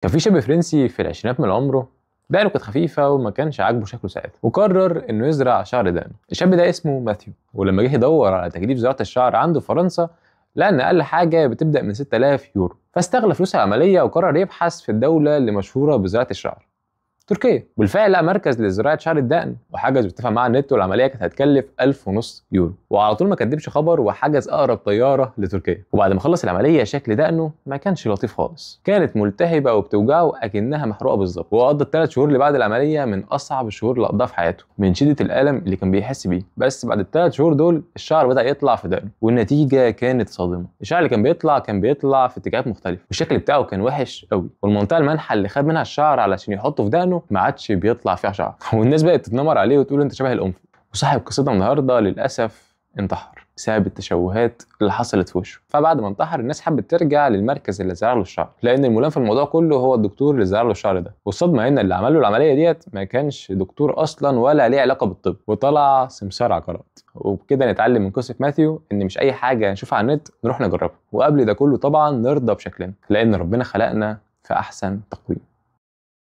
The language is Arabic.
كان في شاب فرنسي في العشرينات من عمره، دقنه كانت خفيفة وما كانش عاجبه شكله ساعتها، وقرر إنه يزرع شعر دقن. الشاب ده اسمه ماثيو، ولما جه يدور على تكاليف زراعة الشعر عنده في فرنسا لقى إن أقل حاجة بتبدأ من 6000 يورو، فاستغل فلوس العملية وقرر يبحث في الدولة اللي مشهورة بزراعة الشعر، تركيا. بالفعل لقى مركز لزراعه شعر الدقن وحجز واتفق معاه على النت، والعمليه كانت هتكلف 1500 يورو، وعلى طول ما كدبش خبر وحجز اقرب طياره لتركيا. وبعد ما خلص العمليه شكل دقنه ما كانش لطيف خالص، كانت ملتهبه وبتوجعه اكنها محروقه بالظبط، وقضى الثلاث شهور اللي بعد العمليه من اصعب الشهور اللي قضاها في حياته من شده الالم اللي كان بيحس بيه. بس بعد الثلاث شهور دول الشعر بدا يطلع في دقنه، والنتيجه كانت صادمه. الشعر اللي كان بيطلع في اتجاهات مختلفه، والشكل بتاعه كان وحش قوي، والمنطقه المنحه اللي خد منها الشعر علشان يحطه في دقنه ما عادش بيطلع فيها شعر والناس بقت تتنمر عليه وتقول انت شبه القنفذ. وصاحب قصتنا النهارده للاسف انتحر بسبب التشوهات اللي حصلت في وشه. فبعد ما انتحر الناس حبت ترجع للمركز اللي زرع له الشعر، لان الملام في الموضوع كله هو الدكتور اللي زرع له الشعر ده. والصدمه هنا اللي عمل له العمليه ديت ما كانش دكتور اصلا ولا ليه علاقه بالطب، وطلع سمسار عقارات. وبكده نتعلم من قصه ماثيو ان مش اي حاجه نشوفها على النت نروح نجربها، وقبل ده كله طبعا نرضى بشكلنا، لان ربنا خلقنا في احسن تقويم.